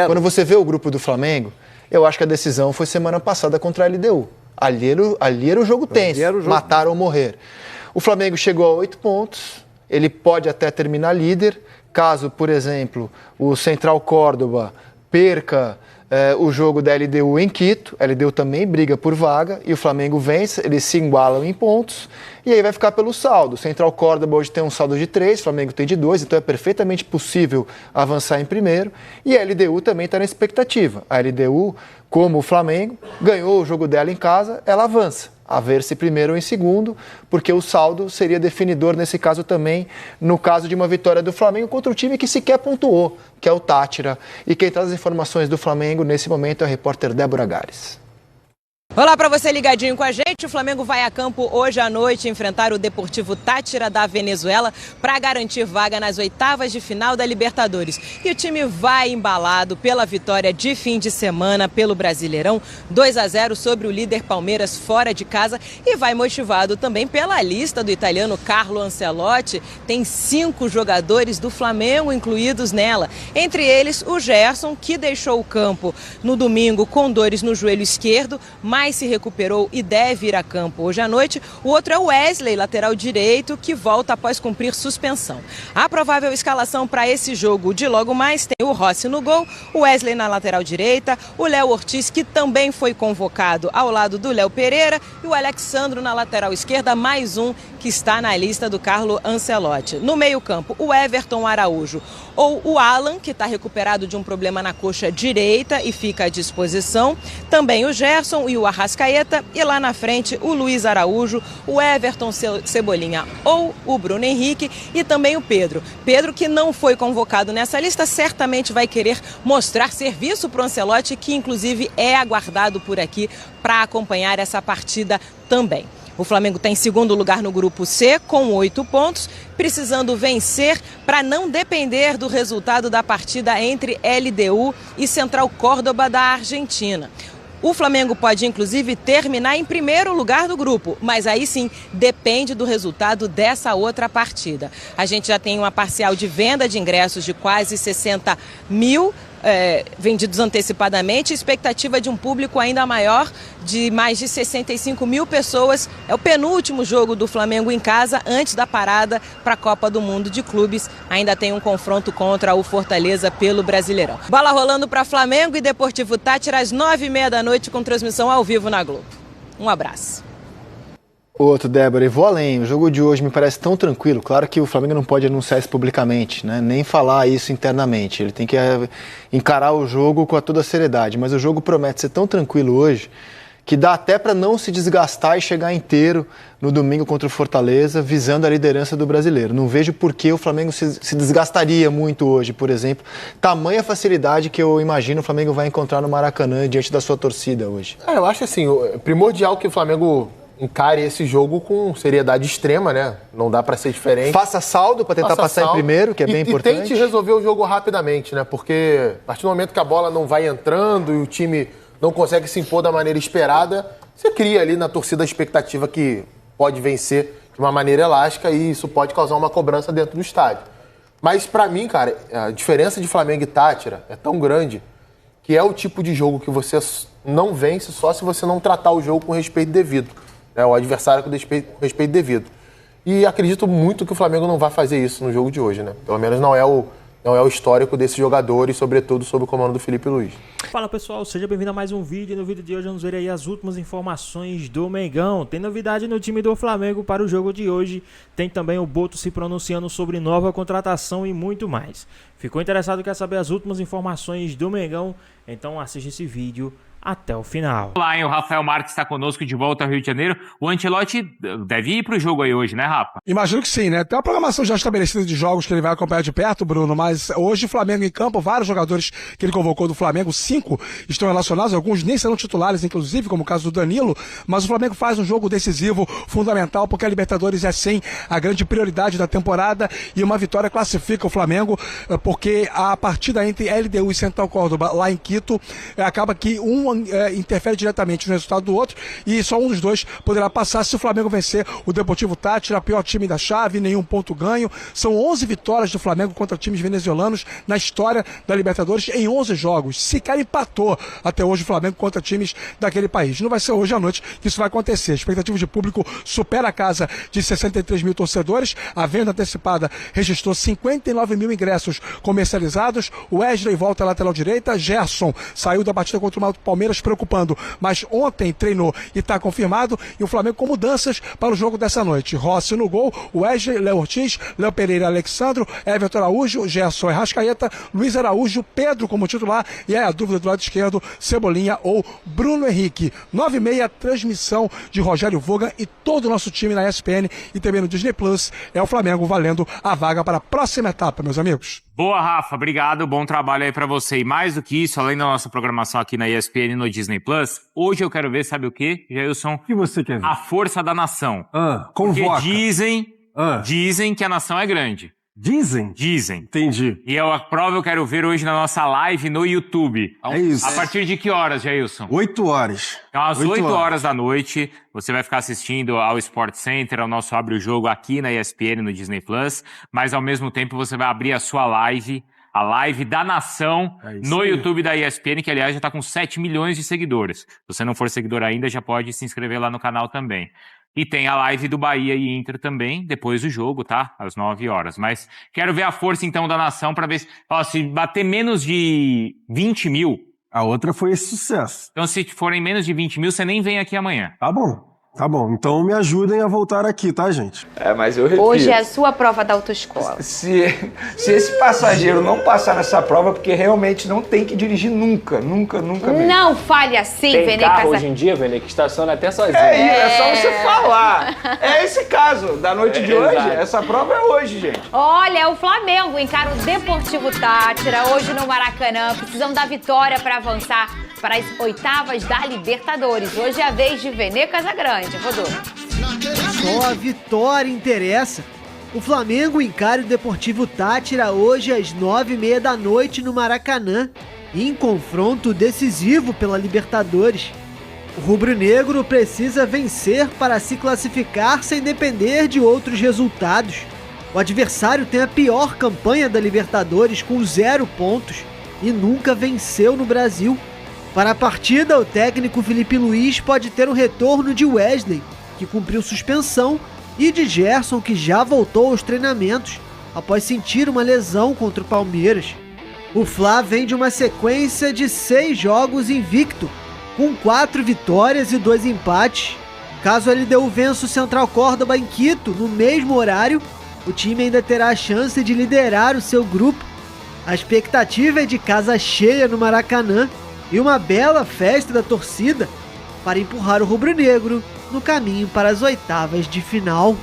Quando você vê o grupo do Flamengo, eu acho que a decisão foi semana passada contra a LDU. Ali era o jogo tenso, matar ou morrer. O Flamengo chegou a 8 pontos, ele pode até terminar líder, caso, por exemplo, o Central Córdoba perca o jogo da LDU em Quito, a LDU também briga por vaga, e o Flamengo vence, eles se igualam em pontos, e aí vai ficar pelo saldo. O Central Córdoba hoje tem um saldo de 3, o Flamengo tem de 2, então é perfeitamente possível avançar em primeiro, e a LDU também está na expectativa. A LDU, como o Flamengo, ganhou o jogo dela em casa, ela avança. A ver-se primeiro ou em segundo, porque o saldo seria definidor nesse caso também, no caso de uma vitória do Flamengo contra o time que sequer pontuou, que é o Táchira. E quem traz as informações do Flamengo nesse momento é a repórter Débora Gares. Olá para você ligadinho com a gente. O Flamengo vai a campo hoje à noite enfrentar o Deportivo Táchira da Venezuela para garantir vaga nas oitavas de final da Libertadores. E o time vai embalado pela vitória de fim de semana pelo Brasileirão, 2-0 sobre o líder Palmeiras fora de casa, e vai motivado também pela lista do italiano Carlo Ancelotti. Tem 5 jogadores do Flamengo incluídos nela, entre eles o Gerson, que deixou o campo no domingo com dores no joelho esquerdo, mas se recuperou e deve ir a campo hoje à noite. O outro é o Wesley, lateral direito, que volta após cumprir suspensão. A provável escalação para esse jogo de logo mais tem o Rossi no gol, o Wesley na lateral direita, o Léo Ortiz, que também foi convocado ao lado do Léo Pereira, e o Alexandro na lateral esquerda, mais um que está na lista do Carlo Ancelotti. No meio-campo, o Everton Araújo ou o Alan, que está recuperado de um problema na coxa direita e fica à disposição. Também o Gerson e o Arrascaeta, e lá na frente o Luiz Araújo, o Everton Cebolinha ou o Bruno Henrique, e também o Pedro. Pedro, que não foi convocado nessa lista, certamente vai querer mostrar serviço para o Ancelotti, que inclusive é aguardado por aqui para acompanhar essa partida também. O Flamengo está em segundo lugar no grupo C, com 8 pontos, precisando vencer para não depender do resultado da partida entre LDU e Central Córdoba da Argentina. O Flamengo pode, inclusive, terminar em primeiro lugar do grupo, mas aí sim depende do resultado dessa outra partida. A gente já tem uma parcial de venda de ingressos de quase 60 mil vendidos antecipadamente, expectativa de um público ainda maior, de mais de 65 mil pessoas. É o penúltimo jogo do Flamengo em casa antes da parada para a Copa do Mundo de Clubes. Ainda tem um confronto contra o Fortaleza pelo Brasileirão. Bola rolando para Flamengo e Deportivo Táchira às 9h30 da noite, com transmissão ao vivo na Globo. Um abraço. Outro, Débora, e vou além. O jogo de hoje me parece tão tranquilo. Claro que o Flamengo não pode anunciar isso publicamente, né? Nem falar isso internamente. Ele tem que encarar o jogo com toda a seriedade. Mas o jogo promete ser tão tranquilo hoje que dá até para não se desgastar e chegar inteiro no domingo contra o Fortaleza, visando a liderança do Brasileiro. Não vejo por que o Flamengo se desgastaria muito hoje, por exemplo. Tamanha facilidade que eu imagino o Flamengo vai encontrar no Maracanã diante da sua torcida hoje. Eu acho assim, primordial que o Flamengo encare esse jogo com seriedade extrema, né? Não dá para ser diferente. Faça saldo para tentar passar em primeiro, que é bem importante. E tente resolver o jogo rapidamente, né? Porque a partir do momento que a bola não vai entrando e o time não consegue se impor da maneira esperada, você cria ali na torcida a expectativa que pode vencer de uma maneira elástica, e isso pode causar uma cobrança dentro do estádio. Mas para mim, cara, a diferença de Flamengo e Táchira é tão grande que é o tipo de jogo que você não vence só se você não tratar o jogo com respeito devido. O adversário com respeito devido. E acredito muito que o Flamengo não vai fazer isso no jogo de hoje, né? Pelo menos não é o histórico desses jogadores, sobretudo sob o comando do Felipe Luiz. Fala pessoal, seja bem-vindo a mais um vídeo. No vídeo de hoje vamos ver aí as últimas informações do Mengão. Tem novidade no time do Flamengo para o jogo de hoje. Tem também o Boto se pronunciando sobre nova contratação e muito mais. Ficou interessado e quer saber as últimas informações do Mengão? Então assiste esse vídeo até o final. Olá, o Rafael Marques está conosco de volta ao Rio de Janeiro. O Ancelotti deve ir para o jogo aí hoje, né, Rafa? Imagino que sim, né? Tem uma programação já estabelecida de jogos que ele vai acompanhar de perto, Bruno, mas hoje o Flamengo em campo, vários jogadores que ele convocou do Flamengo, 5 estão relacionados, alguns nem serão titulares, inclusive, como o caso do Danilo, mas o Flamengo faz um jogo decisivo, fundamental, porque a Libertadores é sim a grande prioridade da temporada, e uma vitória classifica o Flamengo, porque a partida entre LDU e Central Córdoba, lá em Quito, acaba que um interfere diretamente no resultado do outro, e só um dos dois poderá passar se o Flamengo vencer o Deportivo Táchira, pior time da chave, nenhum ponto ganho. São 11 vitórias do Flamengo contra times venezuelanos na história da Libertadores em 11 jogos. Sequer empatou até hoje o Flamengo contra times daquele país. Não vai ser hoje à noite que isso vai acontecer. A expectativa de público supera a casa de 63 mil torcedores. A venda antecipada registrou 59 mil ingressos comercializados. O Wesley volta à lateral direita. Gerson saiu da partida contra o Palmeiras preocupando, mas ontem treinou e está confirmado. E o Flamengo com mudanças para o jogo dessa noite. Rossi no gol, Wesley, Léo Ortiz, Léo Pereira, Alexandro, Everton Araújo, Gerson Arrascaeta, Luiz Araújo, Pedro como titular, e aí a dúvida do lado esquerdo, Cebolinha ou Bruno Henrique. 9h30, transmissão de Rogério Vogan e todo o nosso time na ESPN e também no Disney Plus. É o Flamengo valendo a vaga para a próxima etapa, meus amigos. Boa, Rafa, obrigado, bom trabalho aí pra você. E mais do que isso, além da nossa programação aqui na ESPN e no Disney Plus, hoje eu quero ver, sabe o quê, Jailson? O que você quer ver? A força da nação. Convoca. Porque dizem que a nação é grande. Dizem? Dizem. Entendi. E a prova eu quero ver hoje na nossa live no YouTube. É isso. A partir de que horas, Jailson? 8 horas. Então, às 8 horas da noite, você vai ficar assistindo ao Sport Center, ao nosso Abre o Jogo aqui na ESPN, no Disney Plus, mas ao mesmo tempo você vai abrir a sua live, a live da nação, no YouTube da ESPN, que aliás já está com 7 milhões de seguidores. Se você não for seguidor ainda, já pode se inscrever lá no canal também. E tem a live do Bahia e Inter também, depois do jogo, tá? Às 9 horas. Mas quero ver a força, então, da nação para ver se bater menos de 20 mil. A outra foi esse sucesso. Então, se forem menos de 20 mil, você nem vem aqui amanhã. Tá bom. Tá bom, então me ajudem a voltar aqui, tá, gente? Mas eu repito. Hoje é a sua prova da autoescola. Se esse passageiro não passar nessa prova, porque realmente não tem que dirigir nunca mesmo. Não fale assim, Tem carro hoje em dia, Vene, que estaciona até sozinho. É só você falar. É esse caso da noite de hoje. Exato. Essa prova é hoje, gente. Olha, o Flamengo encara o Deportivo Táchira hoje no Maracanã. Precisam da vitória para avançar para as oitavas da Libertadores. Hoje é a vez de Vene Casagrande. Rodou. Só a vitória interessa. O Flamengo encara o Deportivo Táchira hoje às 9h30 da noite no Maracanã, em confronto decisivo pela Libertadores. O rubro-negro precisa vencer para se classificar sem depender de outros resultados. O adversário tem a pior campanha da Libertadores com 0 pontos e nunca venceu no Brasil. Para a partida, o técnico Felipe Luiz pode ter o retorno de Wesley, que cumpriu suspensão, e de Gerson, que já voltou aos treinamentos após sentir uma lesão contra o Palmeiras. O Fla vem de uma sequência de 6 jogos invicto, com 4 vitórias e 2 empates. Caso a LDU vença o Central Córdoba em Quito no mesmo horário, o time ainda terá a chance de liderar o seu grupo. A expectativa é de casa cheia no Maracanã e uma bela festa da torcida para empurrar o rubro-negro no caminho para as oitavas de final.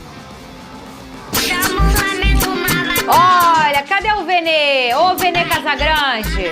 Olha, cadê o Vene? Ô, Vene Casagrande,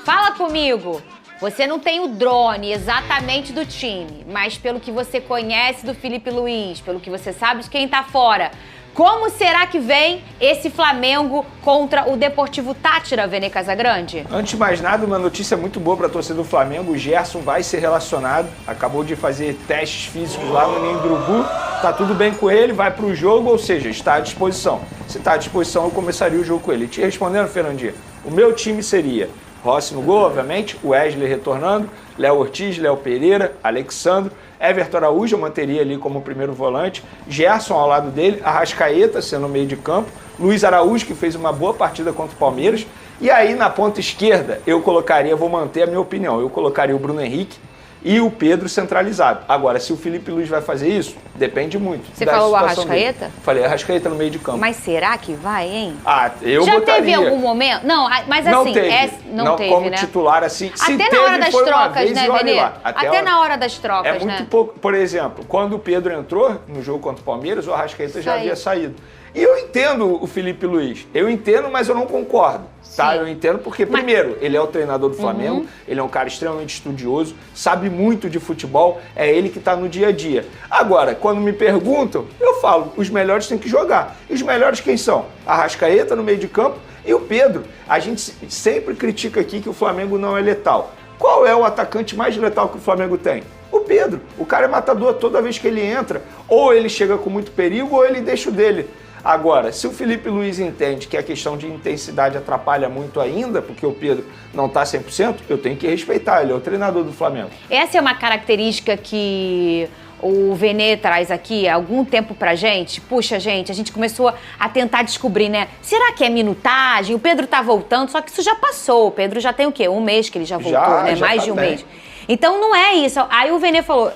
fala comigo. Você não tem o drone exatamente do time, mas pelo que você conhece do Felipe Luiz, pelo que você sabe de quem tá fora, como será que vem esse Flamengo contra o Deportivo Táchira, Vene Casagrande? Antes de mais nada, uma notícia muito boa para a torcida do Flamengo. O Gerson vai ser relacionado. Acabou de fazer testes físicos lá no Ninho do Urubu. Tá tudo bem com ele, vai para o jogo, ou seja, está à disposição. Se está à disposição, eu começaria o jogo com ele. Te respondendo, Fernandinho, o meu time seria Rossi no gol, obviamente, Wesley retornando, Léo Ortiz, Léo Pereira, Alexandro, Everton Araújo eu manteria ali como primeiro volante, Gerson ao lado dele, Arrascaeta sendo meio de campo, Luiz Araújo, que fez uma boa partida contra o Palmeiras, e aí na ponta esquerda eu colocaria, vou manter a minha opinião, eu colocaria o Bruno Henrique e o Pedro centralizado. Agora, se o Felipe Luiz vai fazer isso, depende muito. Você falou o Arrascaeta? Dele. Falei Arrascaeta no meio de campo. Mas será que vai, hein? Eu já botaria. Já teve algum momento? Não, mas não assim... Teve. Não teve, como né? titular, assim. Até se na teve, hora das trocas, né, Vene? Até na hora das trocas, né? É muito pouco. Por exemplo, quando o Pedro entrou no jogo contra o Palmeiras, o Arrascaeta já havia saído. E eu entendo o Felipe Luiz. Eu entendo, mas eu não concordo. Tá? Eu entendo porque, primeiro, ele é o treinador do Flamengo, ele é um cara extremamente estudioso, sabe muito de futebol, é ele que está no dia a dia. Agora, quando me perguntam, eu falo, os melhores têm que jogar. E os melhores quem são? Arrascaeta no meio de campo e o Pedro. A gente sempre critica aqui que o Flamengo não é letal. Qual Qual é o atacante mais letal que o Flamengo tem? O Pedro. O cara é matador toda vez que ele entra. Ou ele chega com muito perigo, ou ele deixa o dele. Agora, se o Felipe Luiz entende que a questão de intensidade atrapalha muito ainda, porque o Pedro não está 100%, eu tenho que respeitar. Ele é o treinador do Flamengo. Essa é uma característica que o Vene traz aqui há algum tempo pra gente. Puxa, gente, a gente começou a tentar descobrir, né? Será que é minutagem? O Pedro tá voltando, só que isso já passou. O Pedro já tem o quê? Um mês que ele já voltou, né? Mais de um mês. Então não é isso. Aí o Vene falou,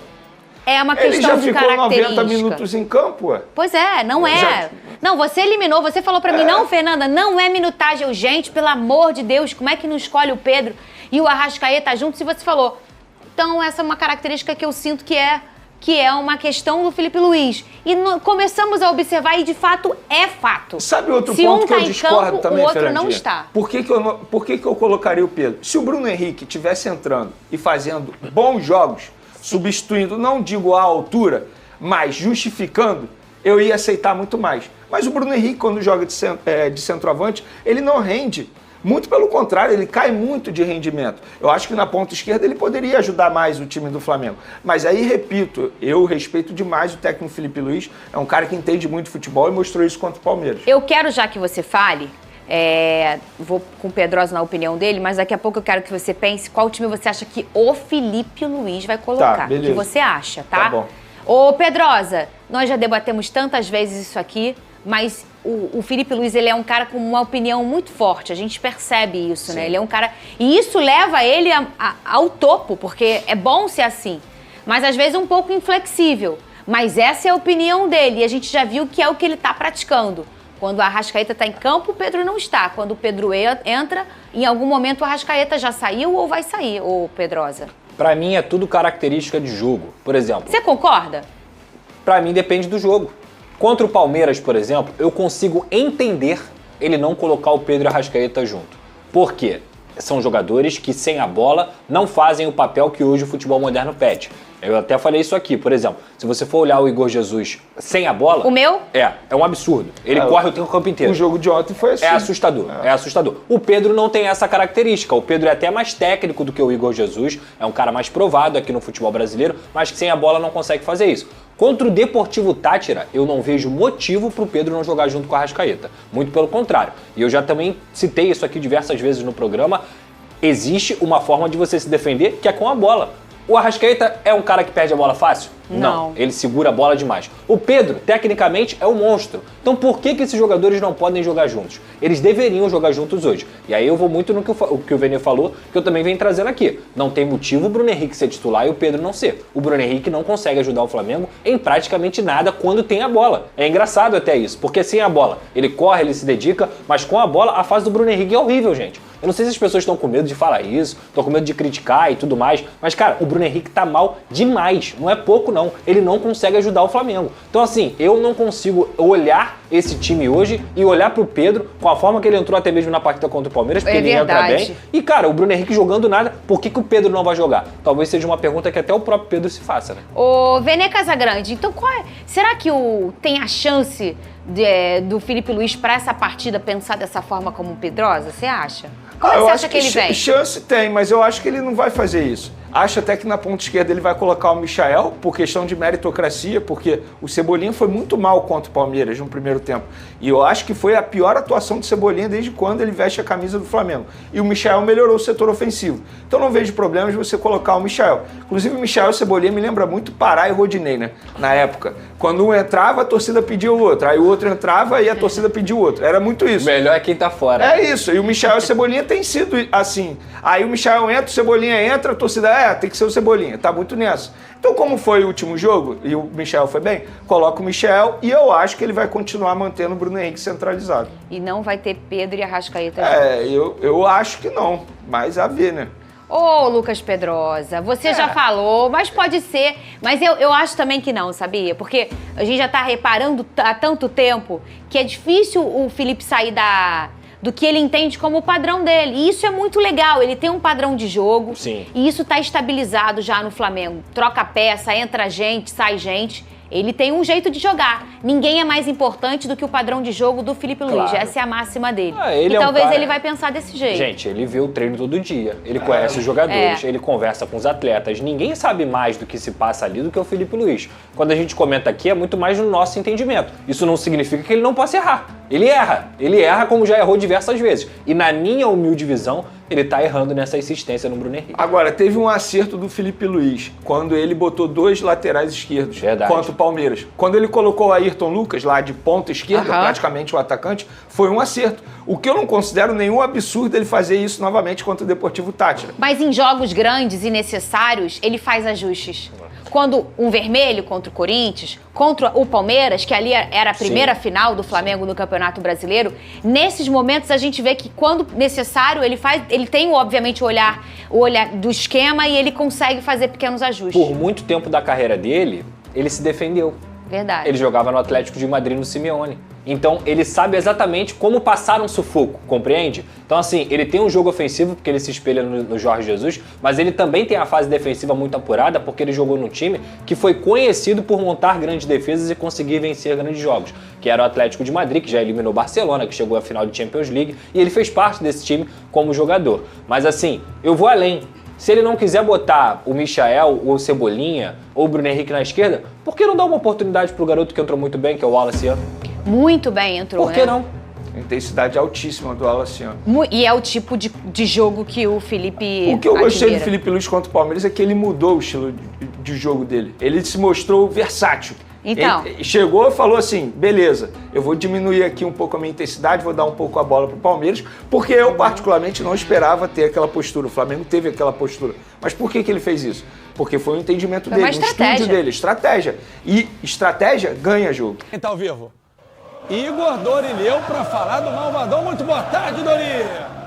é uma questão de característica. Ele já ficou 90 minutos em campo, ué? Pois é, não é. Não, você eliminou, você falou pra mim, não, Fernanda, não é minutagem. Gente, pelo amor de Deus, como é que não escolhe o Pedro e o Arrascaeta juntos? E você falou, então essa é uma característica que eu sinto que é uma questão do Felipe Luiz. E começamos a observar e, de fato, é fato. Sabe outro ponto que eu discordo também, o outro Fernandinha? não está. Por que eu colocaria o Pedro? Se o Bruno Henrique estivesse entrando e fazendo bons jogos, substituindo, não digo à altura, mas justificando, eu ia aceitar muito mais. Mas o Bruno Henrique, quando joga de centroavante, ele não rende. Muito pelo contrário, ele cai muito de rendimento. Eu acho que na ponta esquerda ele poderia ajudar mais o time do Flamengo. Mas aí, repito, eu respeito demais o técnico Felipe Luiz. É um cara que entende muito de futebol e mostrou isso contra o Palmeiras. Eu quero já que você fale, vou com o Pedrosa na opinião dele, mas daqui a pouco eu quero que você pense qual time você acha que o Felipe Luiz vai colocar. Tá, beleza. Que você acha, tá? Tá bom. Ô, Pedrosa, nós já debatemos tantas vezes isso aqui, mas o Felipe Luiz, ele é um cara com uma opinião muito forte, a gente percebe isso, né? Ele é um cara... E isso leva ele ao topo, porque é bom ser assim, mas às vezes um pouco inflexível. Mas essa é a opinião dele, e a gente já viu que é o que ele está praticando. Quando o Arrascaeta está em campo, o Pedro não está. Quando o Pedro entra, em algum momento o Arrascaeta já saiu ou vai sair, ô Pedrosa? Pra mim é tudo característica de jogo. Por exemplo... Você concorda? Pra mim depende do jogo. Contra o Palmeiras, por exemplo, eu consigo entender ele não colocar o Pedro e Arrascaeta junto. Por quê? São jogadores que sem a bola não fazem o papel que hoje o futebol moderno pede. Eu até falei isso aqui, por exemplo, se você for olhar o Igor Jesus sem a bola... O meu? É um absurdo. Ele corre o campo inteiro. O jogo de ontem foi assim. É assustador. O Pedro não tem essa característica. O Pedro é até mais técnico do que o Igor Jesus, é um cara mais provado aqui no futebol brasileiro, mas que sem a bola não consegue fazer isso. Contra o Deportivo Táchira, eu não vejo motivo para o Pedro não jogar junto com a Arrascaeta. Muito pelo contrário. E eu já também citei isso aqui diversas vezes no programa. Existe uma forma de você se defender que é com a bola. O Arrascaeta é um cara que perde a bola fácil? Não. Ele segura a bola demais. O Pedro, tecnicamente, é um monstro. Então por que esses jogadores não podem jogar juntos? Eles deveriam jogar juntos hoje. E aí eu vou muito no que o Vene falou, que eu também venho trazendo aqui. Não tem motivo o Bruno Henrique ser titular e o Pedro não ser. O Bruno Henrique não consegue ajudar o Flamengo em praticamente nada quando tem a bola. É engraçado até isso, porque sem a bola ele corre, ele se dedica, mas com a bola a fase do Bruno Henrique é horrível, gente. Eu não sei se as pessoas estão com medo de falar isso, estão com medo de criticar e tudo mais, mas, cara, o Bruno Henrique tá mal demais. Não é pouco, não. Ele não consegue ajudar o Flamengo. Então, assim, eu não consigo olhar esse time hoje e olhar pro Pedro com a forma que ele entrou até mesmo na partida contra o Palmeiras, porque ele entra bem. E, cara, o Bruno Henrique jogando nada, por que o Pedro não vai jogar? Talvez seja uma pergunta que até o próprio Pedro se faça, né? Ô, Vene Casagrande, então será que tem a chance do Felipe Luiz para essa partida pensar dessa forma como o Pedrosa? Você acha? Como você acha que ele vem? Chance tem, mas eu acho que ele não vai fazer isso. Acho até que na ponta esquerda ele vai colocar o Michael, por questão de meritocracia, porque o Cebolinha foi muito mal contra o Palmeiras no primeiro tempo. E eu acho que foi a pior atuação do Cebolinha desde quando ele veste a camisa do Flamengo. E o Michael melhorou o setor ofensivo. Então não vejo problemas de você colocar o Michael. Inclusive o Michael e o Cebolinha me lembra muito Pará e Rodinei, né? Na época. Quando um entrava, a torcida pedia o outro. Aí o outro entrava e a torcida pedia o outro. Era muito isso. Melhor é quem tá fora. É isso. E o Michael e o Cebolinha tem sido assim. Aí o Michael entra, o Cebolinha entra, a torcida, tem que ser o Cebolinha. Tá muito nessa. Então, como foi o último jogo, e o Michael foi bem, coloca o Michael e eu acho que ele vai continuar mantendo o Bruno Henrique centralizado. E não vai ter Pedro e Arrascaeta? Eu acho que não. Mas a ver, né? Ô, Lucas Pedrosa, você já falou, mas pode ser. Mas eu acho também que não, sabia? Porque a gente já tá reparando há tanto tempo que é difícil o Felipe sair do que ele entende como o padrão dele. E isso é muito legal, ele tem um padrão de jogo. Sim. E isso tá estabilizado já no Flamengo. Troca peça, entra gente, sai gente. Ele tem um jeito de jogar. Ninguém é mais importante do que o padrão de jogo do Filipe Luís. Essa é a máxima dele. E talvez ele vai pensar desse jeito. Gente, ele vê o treino todo dia. Ele conhece os jogadores, ele conversa com os atletas. Ninguém sabe mais do que se passa ali do que o Filipe Luís. Quando a gente comenta aqui, é muito mais no nosso entendimento. Isso não significa que ele não possa errar. Ele erra como já errou diversas vezes. E na minha humilde visão, ele tá errando nessa insistência no Bruno Henrique. Agora, teve um acerto do Filipe Luís, quando ele botou 2 laterais esquerdos contra o Palmeiras. Quando ele colocou o Ayrton Lucas lá de ponta esquerda, praticamente o atacante, foi um acerto. O que eu não considero nenhum absurdo ele fazer isso novamente contra o Deportivo Táchira. Mas em jogos grandes e necessários, ele faz ajustes. Quando um vermelho contra o Corinthians, contra o Palmeiras, que ali era a primeira final do Flamengo no Campeonato Brasileiro, nesses momentos a gente vê que quando necessário ele tem obviamente o olhar do esquema e ele consegue fazer pequenos ajustes. Por muito tempo da carreira dele, ele se defendeu. Verdade. Ele jogava no Atlético de Madrid no Simeone. Então, ele sabe exatamente como passar um sufoco, compreende? Então, assim, ele tem um jogo ofensivo porque ele se espelha no Jorge Jesus, mas ele também tem a fase defensiva muito apurada porque ele jogou no time que foi conhecido por montar grandes defesas e conseguir vencer grandes jogos, que era o Atlético de Madrid, que já eliminou o Barcelona, que chegou à final de Champions League, e ele fez parte desse time como jogador. Mas, assim, eu vou além. Se ele não quiser botar o Michael, ou o Cebolinha, ou o Bruno Henrique na esquerda, por que não dar uma oportunidade pro garoto que entrou muito bem, que é o Wallace? Muito bem entrou, Por que não? Intensidade altíssima do Alaciano. E é o tipo de jogo que o Felipe O que eu gostei do Filipe Luís contra o Palmeiras é que ele mudou o estilo de jogo dele. Ele se mostrou versátil. Então. Ele chegou e falou assim, beleza, eu vou diminuir aqui um pouco a minha intensidade, vou dar um pouco a bola pro Palmeiras, porque eu particularmente não esperava ter aquela postura. O Flamengo teve aquela postura. Mas por que ele fez isso? Porque foi um entendimento dele, um estúdio dele, estratégia. E estratégia ganha jogo. Quem tá ao vivo? Igor Dorileu para falar do Malvadão. Muito boa tarde, Dori!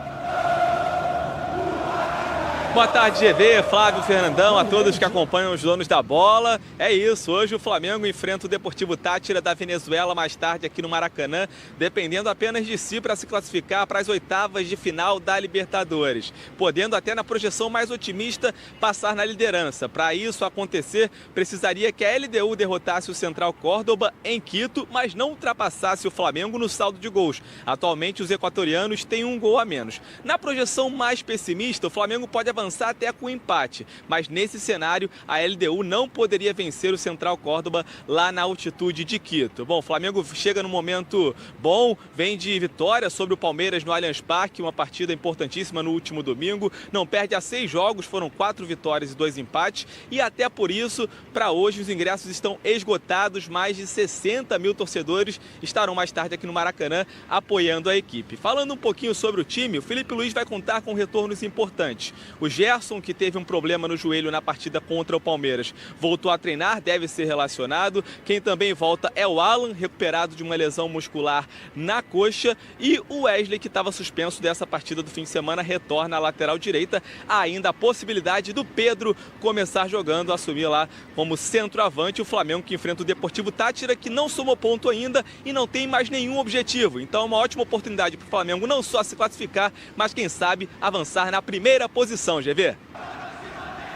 Boa tarde, GV, Flávio, Fernandão, a todos que acompanham os donos da bola. É isso, hoje o Flamengo enfrenta o Deportivo Táchira da Venezuela mais tarde aqui no Maracanã, dependendo apenas de si para se classificar para as oitavas de final da Libertadores, podendo até na projeção mais otimista passar na liderança. Para isso acontecer, precisaria que a LDU derrotasse o Central Córdoba em Quito, mas não ultrapassasse o Flamengo no saldo de gols. Atualmente os equatorianos têm um gol a menos. Na projeção mais pessimista, o Flamengo pode avançar até com empate, mas nesse cenário a LDU não poderia vencer o Central Córdoba lá na altitude de Quito. Bom, o Flamengo chega num momento bom, vem de vitória sobre o Palmeiras no Allianz Parque, uma partida importantíssima no último domingo, não perde há 6 jogos, foram 4 vitórias e 2 empates, e até por isso, para hoje os ingressos estão esgotados, mais de 60 mil torcedores estarão mais tarde aqui no Maracanã apoiando a equipe. Falando um pouquinho sobre o time, o Filipe Luís vai contar com retornos importantes. O Gerson, que teve um problema no joelho na partida contra o Palmeiras, voltou a treinar, deve ser relacionado. Quem também volta é o Alan, recuperado de uma lesão muscular na coxa. E o Wesley, que estava suspenso dessa partida do fim de semana, retorna à lateral direita. Há ainda a possibilidade do Pedro começar jogando, assumir lá como centroavante o Flamengo, que enfrenta o Deportivo Táchira, que não somou ponto ainda e não tem mais nenhum objetivo. Então é uma ótima oportunidade para o Flamengo não só se classificar, mas quem sabe avançar na primeira posição, GV.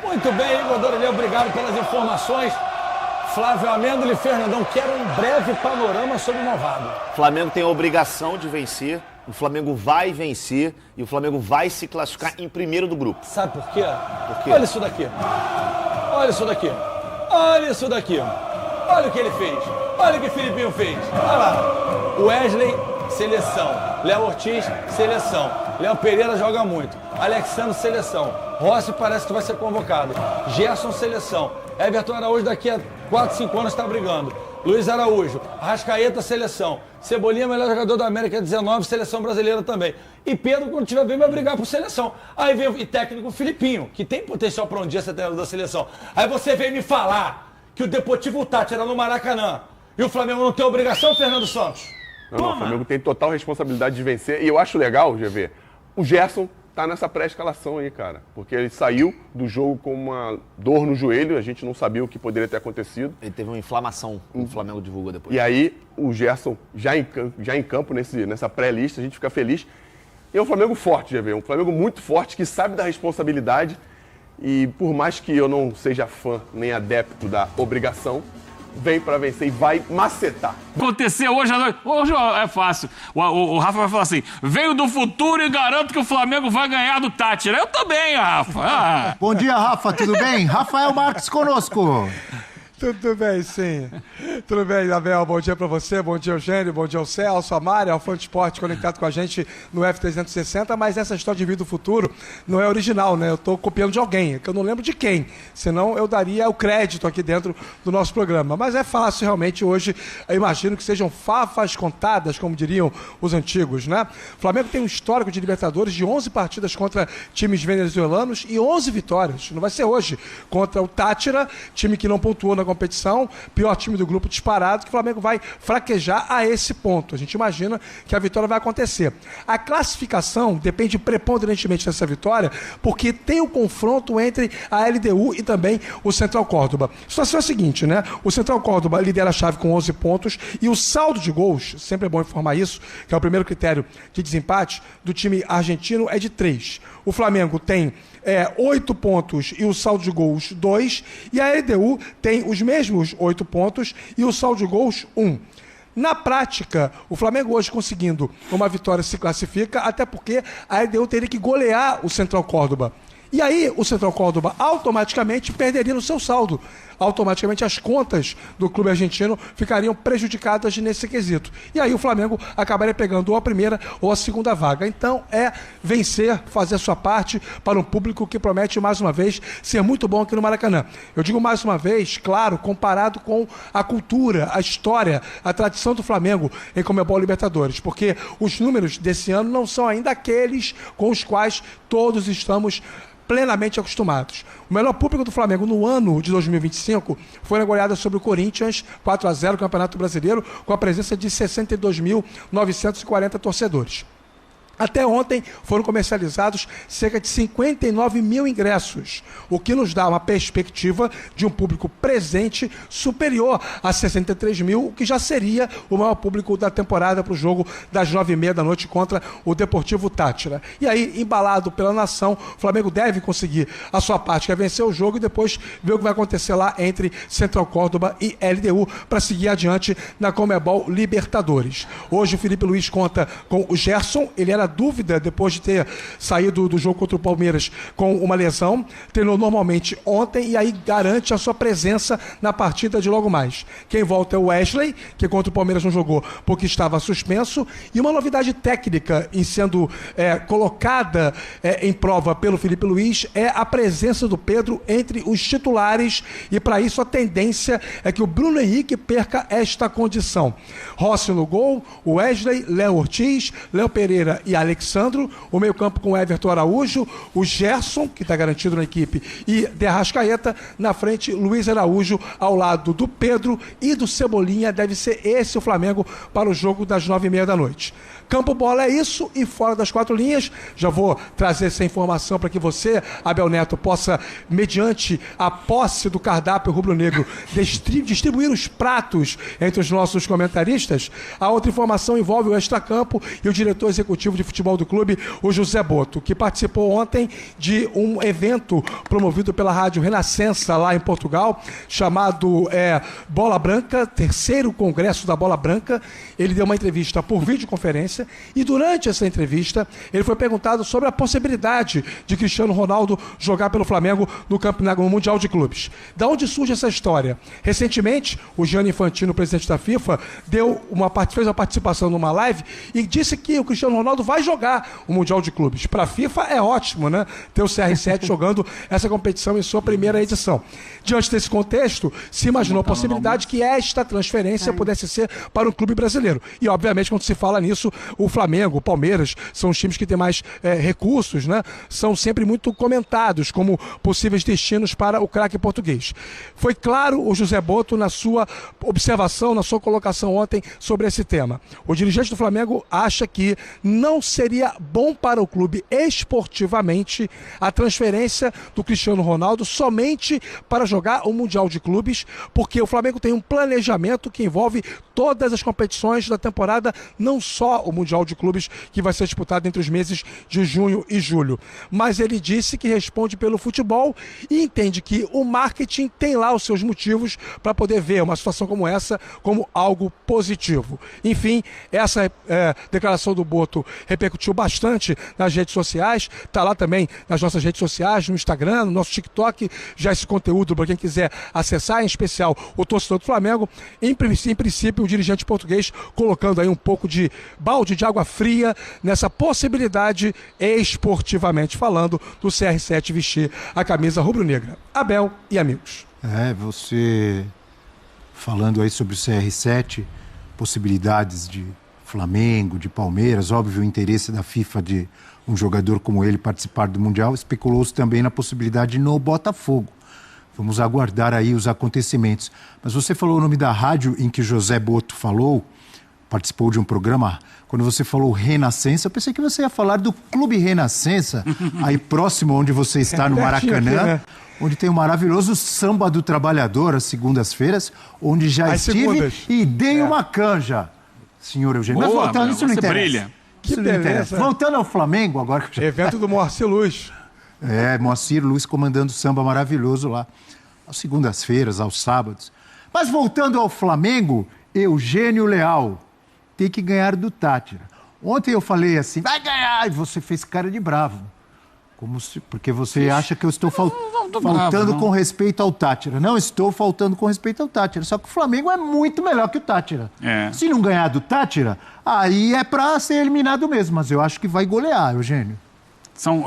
Muito bem, Igor Dorileu, obrigado pelas informações. Flávio Amêndola e Fernandão, quero um breve panorama sobre o Malvado. O Flamengo tem a obrigação de vencer, o Flamengo vai vencer e o Flamengo vai se classificar em primeiro do grupo. Sabe por quê? Por quê? Olha isso daqui. Olha isso daqui. Olha isso daqui. Olha o que ele fez. Olha o que o Filipinho fez. Olha lá. Wesley, seleção. Léo Ortiz, seleção. Léo Pereira joga muito. Alexandre, seleção. Rossi parece que vai ser convocado. Gerson, seleção. Everton Araújo daqui a 4, 5 anos está brigando. Luiz Araújo. Arrascaeta, seleção. Cebolinha, melhor jogador da América 19, seleção brasileira também. E Pedro, quando tiver bem, vai brigar por seleção. Aí vem o técnico Filipinho, que tem potencial para um dia ser treinador da seleção. Aí você vem me falar que o Deportivo Táchira no Maracanã e o Flamengo não tem obrigação, Fernando Santos? Não, o Flamengo tem total responsabilidade de vencer. E eu acho legal, GV, o Gerson tá nessa pré-escalação aí, cara. Porque ele saiu do jogo com uma dor no joelho, a gente não sabia o que poderia ter acontecido. Ele teve uma inflamação, o Flamengo divulgou depois. E aí, o Gerson já em campo nessa pré-lista, a gente fica feliz. E é um Flamengo forte, GV, um Flamengo muito forte, que sabe da responsabilidade. E por mais que eu não seja fã nem adepto da obrigação, vem para vencer e vai macetar. Aconteceu hoje à noite. Hoje é fácil. O Rafa vai falar assim: venho do futuro e garanto que o Flamengo vai ganhar do Tátira. Eu também, Rafa. Bom dia, Rafa, tudo bem? Rafael Marques conosco. Tudo bem, sim. Tudo bem, Abel. Bom dia pra você, bom dia, Eugênio, bom dia ao Celso, a Mari, ao Fã de Esporte conectado com a gente no F360, mas essa história de vida do futuro não é original, né? Eu tô copiando de alguém, que eu não lembro de quem, senão eu daria o crédito aqui dentro do nosso programa. Mas é fácil, realmente, hoje, eu imagino que sejam favas contadas, como diriam os antigos, né? O Flamengo tem um histórico de Libertadores de 11 partidas contra times venezuelanos e 11 vitórias. Não vai ser hoje contra o Tátira, time que não pontuou na competição, pior time do grupo disparado, que o Flamengo vai fraquejar a esse ponto. A gente imagina que a vitória vai acontecer. A classificação depende preponderantemente dessa vitória, porque tem o confronto entre a LDU e também o Central Córdoba. A situação é a seguinte, né? O Central Córdoba lidera a chave com 11 pontos e o saldo de gols, sempre é bom informar isso, que é o primeiro critério de desempate do time argentino, é de 3. O Flamengo tem 8 pontos e o saldo de gols 2, e a LDU tem os mesmos 8 pontos e o saldo de gols 1. Na prática, o Flamengo hoje conseguindo uma vitória se classifica, até porque a LDU teria que golear o Central Córdoba. E aí o Central Córdoba automaticamente perderia no seu saldo. Automaticamente as contas do clube argentino ficariam prejudicadas nesse quesito. E aí o Flamengo acabaria pegando ou a primeira ou a segunda vaga. Então é vencer, fazer a sua parte para um público que promete mais uma vez ser muito bom aqui no Maracanã. Eu digo mais uma vez, claro, comparado com a cultura, a história, a tradição do Flamengo em Conmebol Libertadores, porque os números desse ano não são ainda aqueles com os quais todos estamos plenamente acostumados. O melhor público do Flamengo no ano de 2025 foi na goleada sobre o Corinthians, 4-0 no Campeonato Brasileiro, com a presença de 62.940 torcedores. Até ontem foram comercializados cerca de 59 mil ingressos, o que nos dá uma perspectiva de um público presente superior a 63 mil, o que já seria o maior público da temporada para o jogo das 9h30 da noite contra o Deportivo Tátira. E aí, embalado pela nação, o Flamengo deve conseguir a sua parte, que é vencer o jogo e depois ver o que vai acontecer lá entre Central Córdoba e LDU para seguir adiante na Conmebol Libertadores. Hoje o Felipe Luiz conta com o Gerson, ele era dúvida depois de ter saído do jogo contra o Palmeiras com uma lesão, treinou normalmente ontem e aí garante a sua presença na partida de logo mais. Quem volta é o Wesley, que contra o Palmeiras não jogou porque estava suspenso, e uma novidade técnica em sendo colocada em prova pelo Felipe Luiz é a presença do Pedro entre os titulares, e para isso a tendência é que o Bruno Henrique perca esta condição. Rossi no gol, o Wesley, Léo Ortiz, Léo Pereira e Alexandro, o meio-campo com Everton Araújo, o Gerson, que está garantido na equipe, e De Arrascaeta, na frente Luiz Araújo, ao lado do Pedro e do Cebolinha. Deve ser esse o Flamengo para o jogo das 9h30 da noite. Campo bola é isso, e fora das 4 linhas, já vou trazer essa informação para que você, Abel Neto, possa, mediante a posse do cardápio rubro-negro, distribuir os pratos entre os nossos comentaristas. A outra informação envolve o extracampo e o diretor executivo de futebol do clube, o José Boto, que participou ontem de um evento promovido pela Rádio Renascença lá em Portugal, chamado Bola Branca, 3º Congresso da Bola Branca. Ele deu uma entrevista por videoconferência e durante essa entrevista ele foi perguntado sobre a possibilidade de Cristiano Ronaldo jogar pelo Flamengo no Mundial de Clubes. Da onde surge essa história? Recentemente, o Gianni Infantino, presidente da FIFA, fez uma participação numa live e disse que o Cristiano Ronaldo vai jogar o Mundial de Clubes. Para a FIFA é ótimo, né? Ter o CR7 jogando essa competição em sua primeira edição. Diante desse contexto, se imaginou a possibilidade que esta transferência pudesse ser para um clube brasileiro. E, obviamente, quando se fala nisso, o Flamengo, o Palmeiras, são os times que têm mais recursos, né? São sempre muito comentados como possíveis destinos para o craque português. Foi claro o José Boto na sua observação, na sua colocação ontem sobre esse tema. O dirigente do Flamengo acha que não não seria bom para o clube esportivamente a transferência do Cristiano Ronaldo somente para jogar o Mundial de Clubes, porque o Flamengo tem um planejamento que envolve todas as competições da temporada, não só o Mundial de Clubes, que vai ser disputado entre os meses de junho e julho. Mas ele disse que responde pelo futebol e entende que o marketing tem lá os seus motivos para poder ver uma situação como essa como algo positivo. Enfim, essa declaração do Boto repercutiu bastante nas redes sociais, está lá também nas nossas redes sociais, no Instagram, no nosso TikTok, já esse conteúdo para quem quiser acessar, em especial o torcedor do Flamengo. Em princípio, o dirigente português colocando aí um pouco de balde de água fria nessa possibilidade, esportivamente falando, do CR7 vestir a camisa rubro-negra. Abel e amigos. Você falando aí sobre o CR7, possibilidades de Flamengo, de Palmeiras, óbvio o interesse da FIFA de um jogador como ele participar do Mundial, especulou-se também na possibilidade no Botafogo. Vamos aguardar aí os acontecimentos. Mas você falou o nome da rádio em que José Boto falou, participou de um programa. Quando você falou Renascença, eu pensei que você ia falar do Clube Renascença, aí próximo onde você está, no Maracanã, onde tem o maravilhoso Samba do Trabalhador, às segundas-feiras, onde já estive e dei uma canja, senhor Eugênio. Mas voltando, isso não interessa. Brilha. Que beleza. Voltando ao Flamengo agora. Evento do Moacir Luz. Moacir Luz comandando samba maravilhoso lá, às segundas-feiras, aos sábados. Mas voltando ao Flamengo, Eugênio Leal tem que ganhar do Tátira. Ontem eu falei assim, vai ganhar, e você fez cara de bravo. Porque você acha que eu estou faltando com respeito ao Tátira. Não estou faltando com respeito ao Tátira. Só que o Flamengo é muito melhor que o Tátira. Se não ganhar do Tátira, aí é pra ser eliminado mesmo. Mas eu acho que vai golear, Eugênio.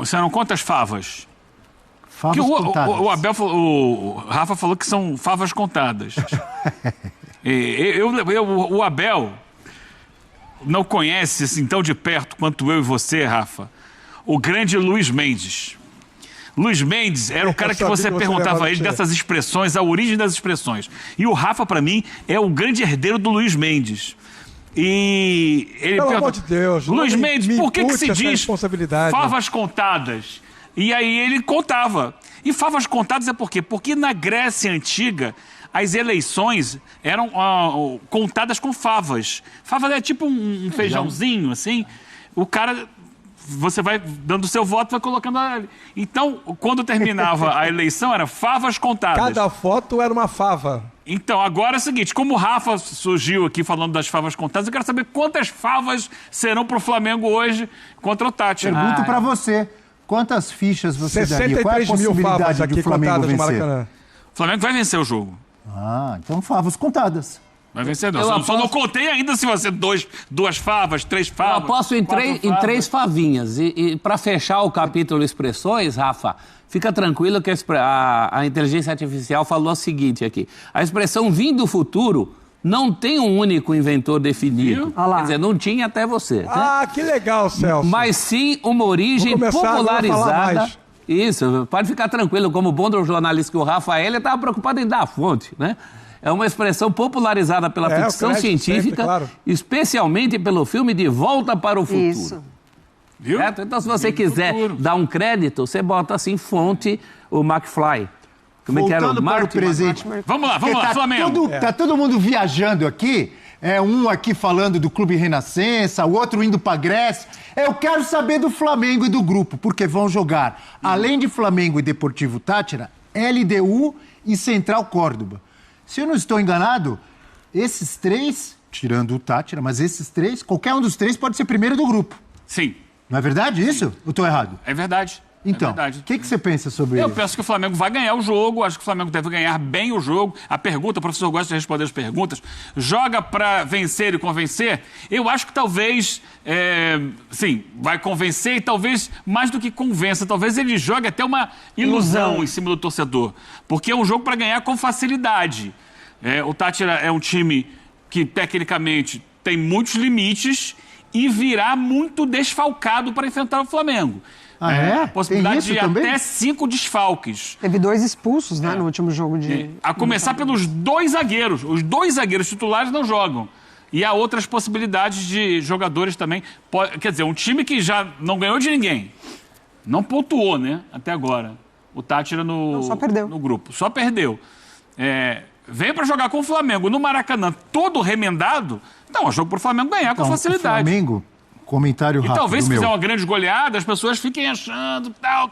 Serão quantas favas? Favas contadas. O Rafa falou que são favas contadas. O Abel não conhece assim tão de perto quanto eu e você, Rafa, o grande Luiz Mendes. Luiz Mendes era o cara que você perguntava a ele dessas expressões, a origem das expressões. E o Rafa, para mim, é o grande herdeiro do Luiz Mendes. E ele Pelo amor de Deus, Luiz Mendes, por que se diz favas né? contadas? E aí ele contava. E favas contadas é por quê? Porque na Grécia Antiga, as eleições eram contadas com favas. Favas é tipo um feijãozinho, assim. O cara... Você vai dando o seu voto, vai colocando... Então, quando terminava a eleição, era favas contadas. Cada foto era uma fava. Então, agora é o seguinte, como o Rafa surgiu aqui falando das favas contadas, eu quero saber quantas favas serão pro Flamengo hoje contra o Tátira. Pergunto pra você, quantas fichas você daria? Qual é a 63 mil favas aqui contadas no Maracanã. O Flamengo vai vencer o jogo. Então favas contadas. Vai vencer, não. Só não contei ainda se você duas favas, 3 favas. Eu aposto em 3 favinhas. E para fechar o capítulo expressões, Rafa, fica tranquilo que a inteligência artificial falou o seguinte aqui. A expressão vir do futuro não tem um único inventor definido. Quer dizer, não tinha até você. Ah, que legal, Celso. Mas sim uma origem popularizada. Isso, pode ficar tranquilo. Como bom jornalista que o Rafael, ele estava preocupado em dar a fonte, né? É uma expressão popularizada pela ficção científica, claro. Especialmente pelo filme De Volta para o Futuro. Isso. Viu? Certo? Então, se você quiser dar um crédito, você bota assim, fonte, o McFly. Como é que era? Para o presente. Vamos lá, Flamengo. Tá todo mundo viajando aqui. Um aqui falando do Clube Renascença, o outro indo para Grécia. Eu quero saber do Flamengo e do grupo, porque vão jogar, além de Flamengo e Deportivo Tátira, LDU e Central Córdoba. Se eu não estou enganado, esses 3, tirando o Tátira, mas esses 3, qualquer um dos 3 pode ser primeiro do grupo. Sim. Não é verdade isso? Sim. Ou estou errado? É verdade. Então, o que você pensa sobre isso? Eu penso que o Flamengo vai ganhar o jogo, acho que o Flamengo deve ganhar bem o jogo. A pergunta, o professor gosta de responder as perguntas, joga para vencer e convencer? Eu acho que talvez, sim, vai convencer e talvez mais do que convença, talvez ele jogue até uma ilusão em cima do torcedor, porque é um jogo para ganhar com facilidade. O Tátira é um time que tecnicamente tem muitos limites e virá muito desfalcado para enfrentar o Flamengo. A possibilidade de também? Até 5 desfalques. Teve 2 expulsos, no último jogo de... A começar pelos 2 zagueiros. Os 2 zagueiros titulares não jogam. E há outras possibilidades de jogadores também. Quer dizer, um time que já não ganhou de ninguém, não pontuou, né, até agora. O Táchira só perdeu. No grupo. Só perdeu. Veio para jogar com o Flamengo no Maracanã, todo remendado. Então, é um jogo para o Flamengo ganhar com facilidade. O Flamengo, comentário rápido. E talvez, se meu. fizer uma grande goleada, as pessoas fiquem achando tal.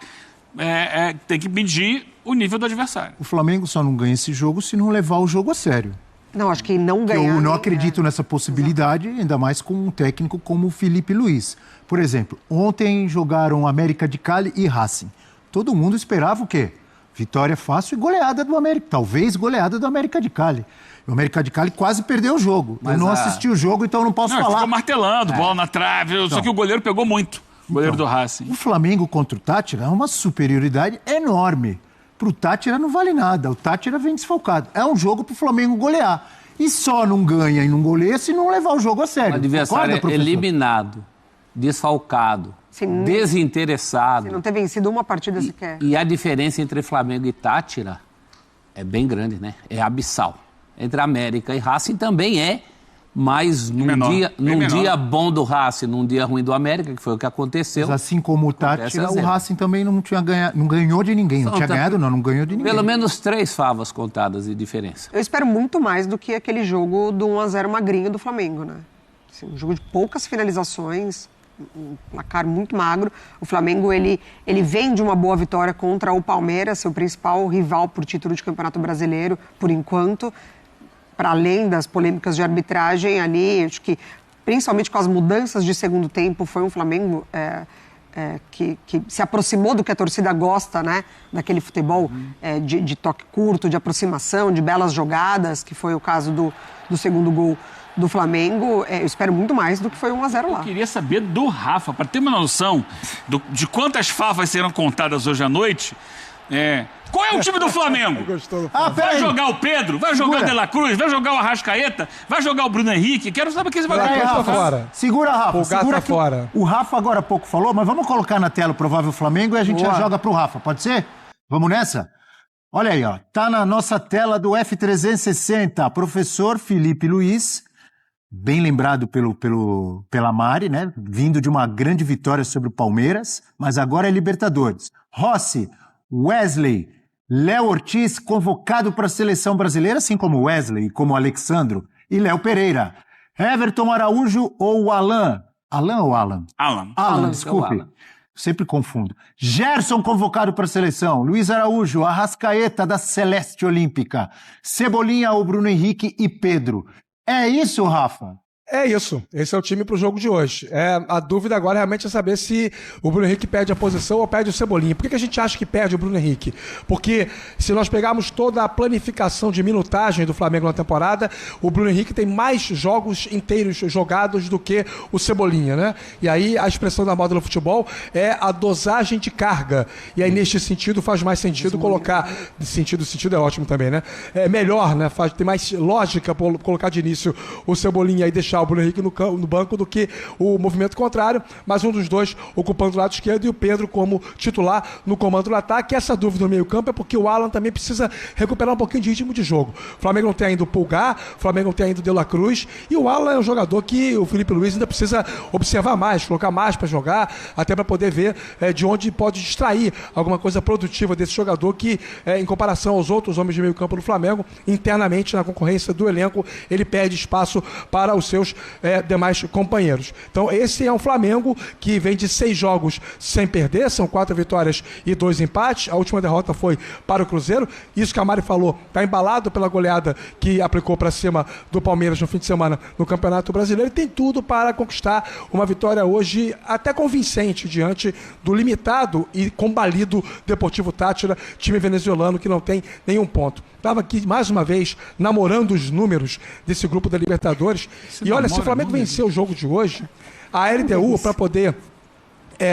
Tem que medir o nível do adversário. O Flamengo só não ganha esse jogo se não levar o jogo a sério. Não, acho que não ganhar. Eu não acredito nessa possibilidade, ainda mais com um técnico como o Felipe Luiz. Por exemplo, ontem jogaram América de Cali e Racing. Todo mundo esperava o quê? Vitória fácil e goleada do América. Talvez goleada do América de Cali. O América de Cali quase perdeu o jogo. Mas eu não assisti o jogo, então eu não posso falar. Ficou martelando, bola na trave. Só que o goleiro pegou muito. O goleiro do Racing. O Flamengo contra o Táchira é uma superioridade enorme. Pro Táchira não vale nada. O Táchira vem desfalcado. É um jogo pro Flamengo golear. E só não ganha e não goleia se não levar o jogo a sério. O adversário é eliminado, desfalcado, desinteressado. Se não ter vencido uma partida sequer. E a diferença entre Flamengo e Táchira é bem grande, né? É abissal. Entre América e Racing também é, mas num dia bom do Racing, num dia ruim do América, que foi o que aconteceu. Mas assim como o Táchira, o Racing também não ganhou de ninguém. Não tinha ganhado, não ganhou de ninguém. Pelo menos 3 favas contadas de diferença. Eu espero muito mais do que aquele jogo do 1-0 magrinho do Flamengo, né? Assim, um jogo de poucas finalizações, um placar muito magro. O Flamengo, ele vem de uma boa vitória contra o Palmeiras, seu principal rival por título de Campeonato Brasileiro, por enquanto. Para além das polêmicas de arbitragem ali, acho que principalmente com as mudanças de segundo tempo, foi um Flamengo que se aproximou do que a torcida gosta, né? Daquele futebol de toque curto, de aproximação, de belas jogadas, que foi o caso do segundo gol do Flamengo. Eu espero muito mais do que foi 1-0 lá. Eu queria saber do Rafa, para ter uma noção de quantas favas serão contadas hoje à noite. Qual é o time do Flamengo? Vai jogar o Pedro? Vai jogar o De La Cruz? Vai jogar o Arrascaeta? Vai jogar o Bruno Henrique? Quero saber quem você vai jogar. Segura, Rafa. Segura fora. O Rafa agora há pouco falou, mas vamos colocar na tela o provável Flamengo e a gente já joga pro Rafa. Pode ser? Vamos nessa? Olha aí, ó. Tá na nossa tela do F360. Professor Felipe Luiz, bem lembrado pela Mari, né? Vindo de uma grande vitória sobre o Palmeiras, mas agora é Libertadores. Rossi, Wesley, Léo Ortiz, convocado para a seleção brasileira, assim como Wesley, como Alexandro, e Léo Pereira. Everton Araújo ou Alan? Alan ou Alan? Alan, desculpe. Alan. Sempre confundo. Gerson convocado para a seleção. Luiz Araújo, Arrascaeta da Celeste Olímpica. Cebolinha ou Bruno Henrique e Pedro. É isso, Rafa? É isso, esse é o time pro jogo de hoje. A dúvida agora realmente é saber se o Bruno Henrique perde a posição ou perde o Cebolinha. Por que a gente acha que perde o Bruno Henrique? Porque se nós pegarmos toda a planificação de minutagem do Flamengo na temporada, o Bruno Henrique tem mais jogos inteiros jogados do que o Cebolinha, né? E aí a expressão da moda no futebol é a dosagem de carga. E aí neste sentido faz mais sentido colocar... Sentido é ótimo também, né? É melhor, né? Tem mais lógica colocar de início o Cebolinha e deixar o Bruno Henrique no banco do que o movimento contrário, mas um dos dois ocupando o lado esquerdo e o Pedro como titular no comando do ataque. Essa dúvida no meio campo é porque o Alan também precisa recuperar um pouquinho de ritmo de jogo. O Flamengo não tem ainda o Pulgar, o Flamengo não tem ainda o De La Cruz, e o Alan é um jogador que o Felipe Luiz ainda precisa observar mais, colocar mais para jogar, até para poder ver de onde pode distrair alguma coisa produtiva desse jogador que, em comparação aos outros homens de meio campo do Flamengo, internamente na concorrência do elenco, ele perde espaço para os seus demais companheiros. Então esse é um Flamengo que vem de 6 jogos sem perder, são 4 vitórias e 2 empates. A última derrota foi para o Cruzeiro. Isso que a Mari falou, está embalado pela goleada que aplicou para cima do Palmeiras no fim de semana no Campeonato Brasileiro, e tem tudo para conquistar uma vitória hoje até convincente diante do limitado e combalido Deportivo Táchira, time venezuelano que não tem nenhum ponto. Estava aqui mais uma vez namorando os números desse grupo da Libertadores. E olha, se o Flamengo vencer o jogo de hoje, a LDU, para poder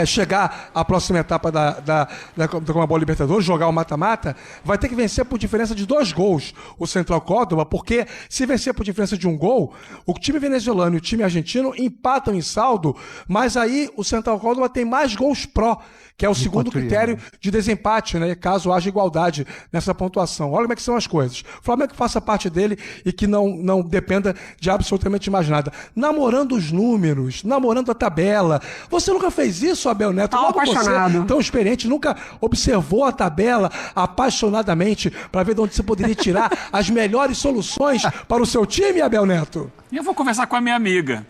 chegar à próxima etapa da Conmebol Libertadores, jogar o mata-mata, vai ter que vencer por diferença de 2 gols o Central Córdoba, porque se vencer por diferença de 1 gol, o time venezuelano e o time argentino empatam em saldo, mas aí o Central Córdoba tem mais gols pró que é o segundo critério de desempate, né? Caso haja igualdade nessa pontuação. Olha como é que são as coisas. O Flamengo que faça parte dele e que não dependa de absolutamente mais nada. Namorando os números, namorando a tabela. Você nunca fez isso, Abel Neto? Tá apaixonado. Você, tão experiente, nunca observou a tabela apaixonadamente para ver de onde você poderia tirar as melhores soluções para o seu time, Abel Neto? E eu vou conversar com a minha amiga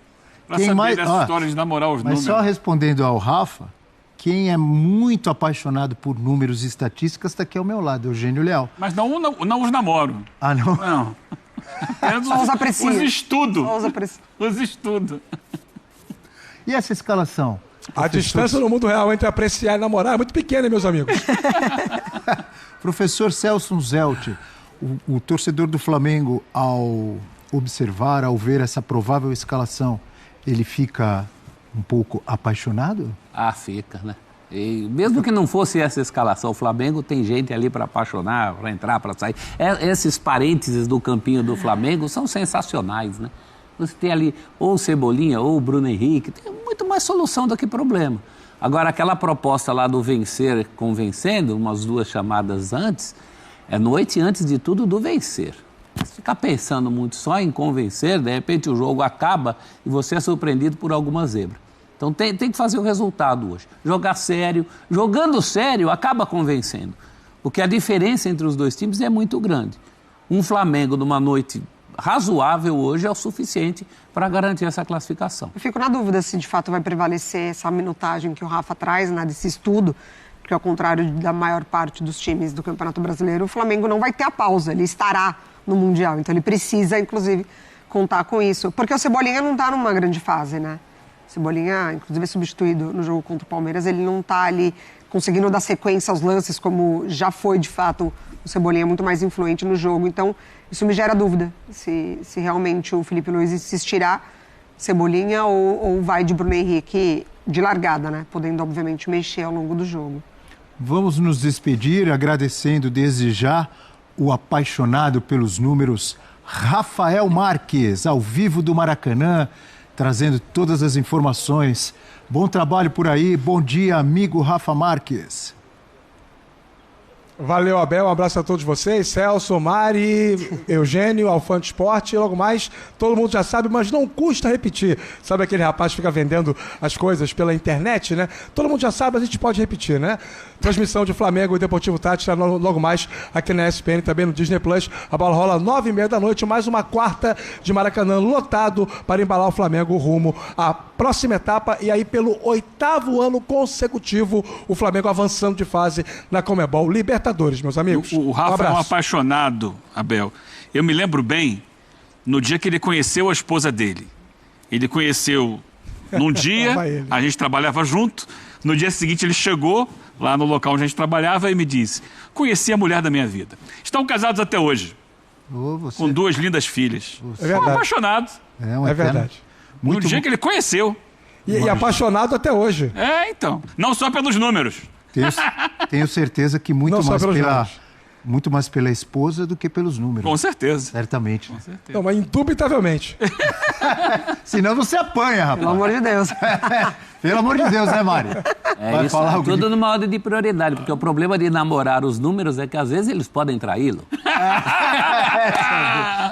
para saber dessa história de namorar os números. Mas só respondendo ao Rafa, quem é muito apaixonado por números e estatísticas está aqui ao meu lado, Eugênio Leal. Mas não os namoro. Ah, não? Não. Só os aprecia. Os estudo. Só os aprecia. Os estudo. E essa escalação? A distância no mundo real entre apreciar e namorar é muito pequena, meus amigos. Professor Celso Zelt, o torcedor do Flamengo, ao observar, ao ver essa provável escalação, ele fica um pouco apaixonado? Ah, fica, né? E mesmo que não fosse essa escalação, o Flamengo tem gente ali para apaixonar, para entrar, para sair. Esses parênteses do campinho do Flamengo são sensacionais, né? Você tem ali ou o Cebolinha ou o Bruno Henrique, tem muito mais solução do que problema. Agora, aquela proposta lá do vencer convencendo, umas 2 chamadas antes, é noite antes de tudo do vencer. Se ficar pensando muito só em convencer, de repente o jogo acaba e você é surpreendido por alguma zebra. Então tem que fazer o resultado hoje. Jogar sério. Jogando sério, acaba convencendo. Porque a diferença entre os dois times é muito grande. Um Flamengo numa noite razoável hoje é o suficiente para garantir essa classificação. Eu fico na dúvida se de fato vai prevalecer essa minutagem que o Rafa traz, né, desse estudo, porque ao contrário da maior parte dos times do Campeonato Brasileiro, o Flamengo não vai ter a pausa, ele estará no Mundial. Então ele precisa, inclusive, contar com isso. Porque o Cebolinha não está numa grande fase, né? Cebolinha, inclusive, é substituído no jogo contra o Palmeiras. Ele não está ali conseguindo dar sequência aos lances, como já foi, de fato, o Cebolinha muito mais influente no jogo. Então, isso me gera dúvida se realmente o Felipe Luiz insistirá Cebolinha ou vai de Bruno Henrique de largada, né? Podendo, obviamente, mexer ao longo do jogo. Vamos nos despedir agradecendo desde já o apaixonado pelos números Rafael Marques, ao vivo do Maracanã, trazendo todas as informações. Bom trabalho por aí. Bom dia, amigo Rafa Marques. Valeu, Abel. Um abraço a todos vocês. Celso, Mari, Eugênio, Alfante Esporte. Logo mais, todo mundo já sabe, mas não custa repetir. Sabe aquele rapaz que fica vendendo as coisas pela internet, né? Todo mundo já sabe, a gente pode repetir, né? Transmissão de Flamengo e Deportivo Táchira logo mais aqui na ESPN, também no Disney Plus. A bola rola 9h30 da noite, mais uma quarta de Maracanã lotado para embalar o Flamengo rumo à próxima etapa. E aí, pelo 8º ano consecutivo, o Flamengo avançando de fase na Conmebol Libertadores, meus amigos. O Rafa é um apaixonado, Abel. Eu me lembro bem no dia que ele conheceu a esposa dele. Ele conheceu num dia, a gente trabalhava junto. No dia seguinte ele chegou lá no local onde a gente trabalhava e me disse: conheci a mulher da minha vida. Estão casados até hoje, com 2 lindas filhas. São apaixonados. É verdade. No dia que ele conheceu. E apaixonado até hoje. Então. Não só pelos números. Tenho certeza que muito mais pela esposa do que pelos números. Com certeza. Certamente. Com certeza. Não, mas indubitavelmente. Senão você apanha, rapaz. Pelo amor de Deus. Pelo amor de Deus, né, Mari? Vai falar tudo numa ordem de prioridade, porque o problema de namorar os números é que às vezes eles podem traí-lo.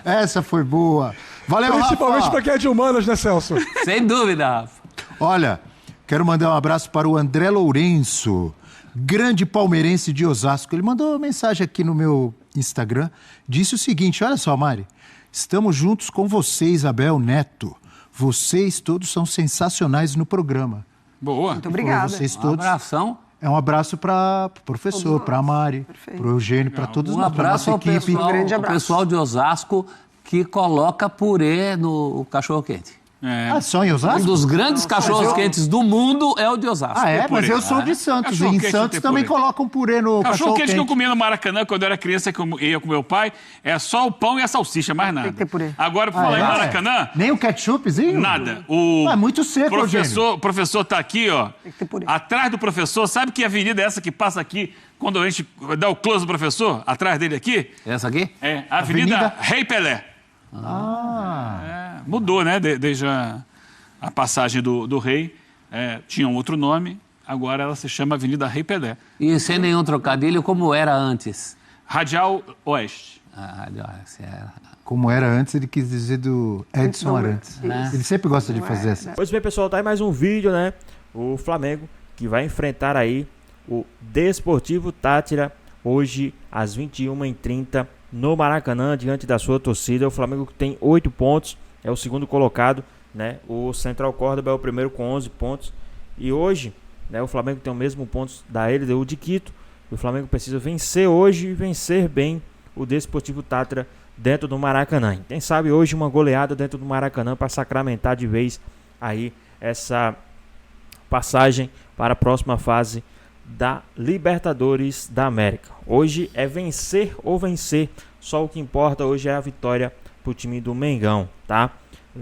Essa foi boa. Valeu, Principalmente Rafa. para quem é de humanas, né, Celso? Sem dúvida, Rafa. Olha, quero mandar um abraço para o André Lourenço, grande palmeirense de Osasco. Ele mandou uma mensagem aqui no meu Instagram. Disse o seguinte: olha só, Mari, estamos juntos com vocês, Abel Neto. Vocês todos são sensacionais no programa. Boa. Muito obrigada. Vocês todos. Um abração. É um abraço para o professor, para a Mari, para o Eugênio, para todos nós, para a nossa equipe. Um grande abraço. O pessoal de Osasco que coloca purê no cachorro-quente. Só em Osasco? Um dos grandes cachorros-quentes do mundo é o de Osasco. Mas eu sou de Santos. E em Santos também colocam purê no cachorro-quente. Cachorro-quente que eu comia no Maracanã quando eu era criança, que eu ia com meu pai, é só o pão e a salsicha, mais nada. Tem que ter purê. Agora, por falar em Maracanã... Nem o ketchupzinho? Nada. É muito seco, o professor tá aqui, ó. Tem que ter purê. Atrás do professor, sabe que avenida é essa que passa aqui, quando a gente dá o close do professor? Atrás dele aqui? Essa aqui? É, a Avenida Rei Pelé. Mudou, né? Desde a passagem do rei. Tinha um outro nome. agora ela se chama Avenida Rei Pelé. E sem nenhum trocadilho, como era antes? Radial Oeste. Radial Oeste, Como era antes, ele quis dizer do Edson Arantes. Ele sempre gosta de fazer essa. Pois bem, pessoal, tá aí mais um vídeo, né? O Flamengo que vai enfrentar aí o Desportivo Táchira hoje às 21h30 no Maracanã, diante da sua torcida. O Flamengo tem 8 pontos, é o segundo colocado, né? O Central Córdoba é o primeiro com 11 pontos. E hoje, né, o Flamengo tem o mesmo pontos da LDU de Quito. O Flamengo precisa vencer hoje e vencer bem o Desportivo Táchira dentro do Maracanã. E quem sabe hoje uma goleada dentro do Maracanã para sacramentar de vez aí essa passagem para a próxima fase da Libertadores da América. Hoje é vencer ou vencer, só o que importa hoje é a vitória para o time do Mengão, tá?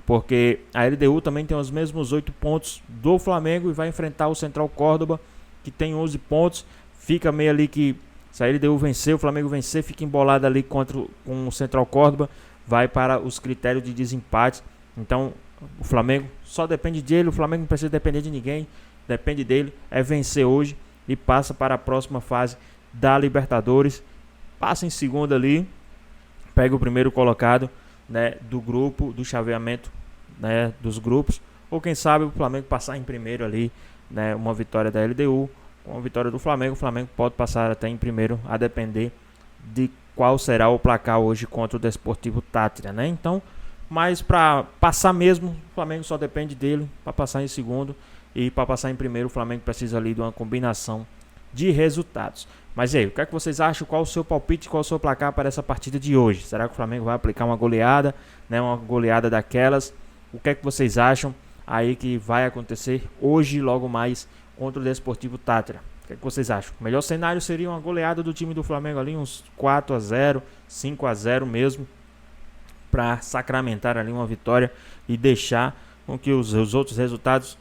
Porque a LDU também tem os mesmos 8 pontos do Flamengo e vai enfrentar o Central Córdoba, que tem 11 pontos. Fica meio ali que, se a LDU vencer, o Flamengo vencer, fica embolado ali com o Central Córdoba, vai para os critérios de desempate. Então o Flamengo só depende dele, o Flamengo não precisa depender de ninguém, depende dele, é vencer hoje e passa para a próxima fase da Libertadores. Passa em segundo ali, pega o primeiro colocado, né, do grupo, do chaveamento, né, dos grupos, ou quem sabe o Flamengo passar em primeiro ali, né, uma vitória da LDU, com a vitória do Flamengo, o Flamengo pode passar até em primeiro, a depender de qual será o placar hoje contra o Desportivo Táchira, né? Então, mas para passar mesmo, o Flamengo só depende dele para passar em segundo, e para passar em primeiro o Flamengo precisa ali de uma combinação de resultados. Mas e aí, o que é que vocês acham? Qual o seu palpite, qual o seu placar para essa partida de hoje? Será que o Flamengo vai aplicar uma goleada, né, uma goleada daquelas? O que é que vocês acham aí que vai acontecer hoje, logo mais, contra o Desportivo Táchira? O que é que vocês acham? O melhor cenário seria uma goleada do time do Flamengo ali, uns 4-0, 5-0 mesmo, para sacramentar ali uma vitória e deixar com que os outros resultados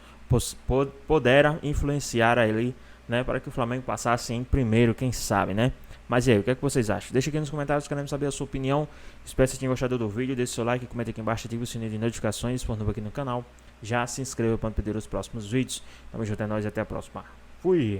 puderam influenciar ali, né, para que o Flamengo passasse em primeiro, quem sabe, né? Mas e aí, o que é que vocês acham? Deixa aqui nos comentários, queremos saber a sua opinião. Espero que vocês tenham gostado do vídeo, deixe seu like, comenta aqui embaixo, ative o sininho de notificações, se for novo aqui no canal, já se inscreva para não perder os próximos vídeos. Tamo junto, é nóis e até a próxima. Fui!